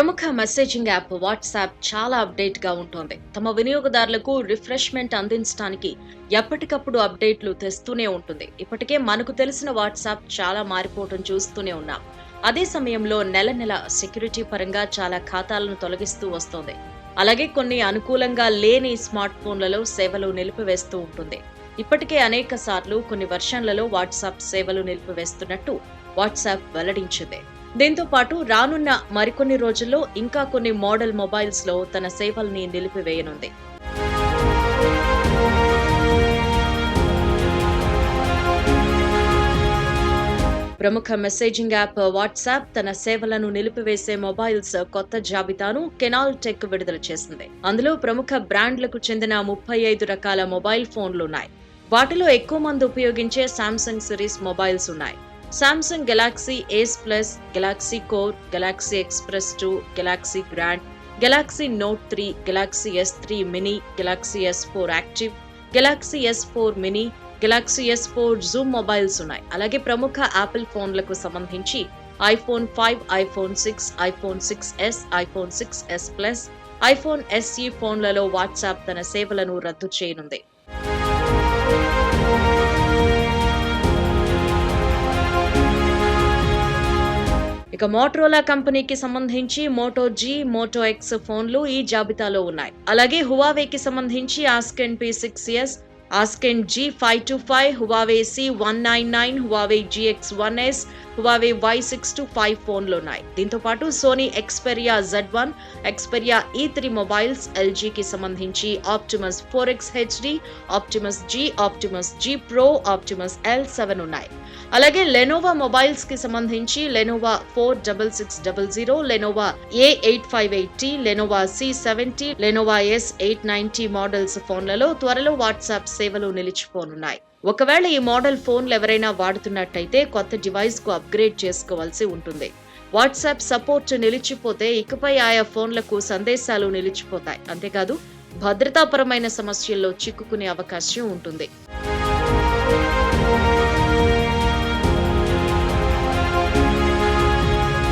ప్రముఖ messaging app WhatsApp చాలా అప్డేట్గా ఉంటుంది. తమ వినియోగదారులకు రిఫ్రెష్మెంట్ అందించడానికి ఎప్పటికప్పుడు అప్డేట్లు తెస్తూనే ఉంటుంది. ఇప్పటికే మనకు తెలిసిన వాట్సాప్ చాలా మారిపోవటం చూస్తూనే ఉన్నాం. అదే సమయంలో నెల నెల సెక్యూరిటీ పరంగా చాలా ఖాతాలను తొలగిస్తూ వస్తోంది. అలాగే కొన్ని అనుకూలంగా లేని స్మార్ట్ ఫోన్లలో సేవలు నిలిపివేస్తూ ఉంటుంది. ఇప్పటికే అనేక సార్లు కొన్ని వర్షన్లలో వాట్సాప్ సేవలు నిలిపివేస్తున్నట్టు వాట్సాప్ వెల్లడించింది. దీంతో పాటు రానున్న మరికొన్ని రోజుల్లో ఇంకా కొన్ని మోడల్ మొబైల్స్ లో తన సేవల్ని నిలిపివేయనుంది. ప్రముఖ మెసేజింగ్ యాప్ వాట్సాప్ తన సేవలను నిలిపివేసే మొబైల్స్ కొత్త జాబితాను కెనాల్ టెక్ విడుదల చేసింది. అందులో ప్రముఖ బ్రాండ్లకు చెందిన 35 రకాల మొబైల్ ఫోన్లున్నాయి. వాటిలో ఎక్కువ మంది ఉపయోగించే శాంసంగ్ సిరీస్ మొబైల్స్ ఉన్నాయి. Samsung Galaxy Ace Plus, Galaxy Core, Galaxy Express 2, Galaxy Grand, Galaxy Note 3, Galaxy S3 Mini, Galaxy S4 Active, Galaxy S4 Mini, Galaxy S4 Zoom mobiles ఉన్నాయి. అలాగే ప్రముఖ యాపిల్ ఫోన్లకు సంబంధించి iPhone 5, iPhone 6, iPhone 6s, iPhone 6s Plus, iPhone SE ఫోన్లలో WhatsApp తన సేవలను రద్దు చేయనుంది. ఇక మోటరోలా కంపెనీకి సంబంధించి మోటో జీ, మోటో ఎక్స్ ఫోన్లు ఈ జాబితాలో ఉన్నాయి. అలాగే హువావేకి సంబంధించి ఆస్కెన్ P6s, ఆస్కెన్ G525, Huawei C199, Huawei GX1s, Huawei Y625 ఫోన్లు ఉన్నాయి. దీంతో పాటు సోనీ ఎక్స్పెరియా Z1, ఎక్స్పెరియా E3 మొబైల్స్, ఎల్జీకి సంబంధించి Optimus 4X HD, Optimus G, Optimus G Pro, Optimus L7 ఉన్నాయి. అలాగే లెనోవా మొబైల్స్ కి సంబంధించి Lenovo 46600, Lenovo A858T, Lenovo C70, Lenovo S890 models ఫోన్లలో త్వరలో వాట్సాప్ సేవలు నిలిచిపోనున్నాయి. ఒకవేళ ఈ మోడల్ ఫోన్లు ఎవరైనా వాడుతున్నట్టయితే కొత్త డివైస్ కు అప్గ్రేడ్ చేసుకోవాల్సి ఉంటుంది. వాట్సాప్ సపోర్ట్ నిలిచిపోతే ఇకపై ఆయా ఫోన్లకు సందేశాలు నిలిచిపోతాయి. అంతేకాదు భద్రతాపరమైన సమస్యల్లో చిక్కుకునే అవకాశం ఉంటుంది.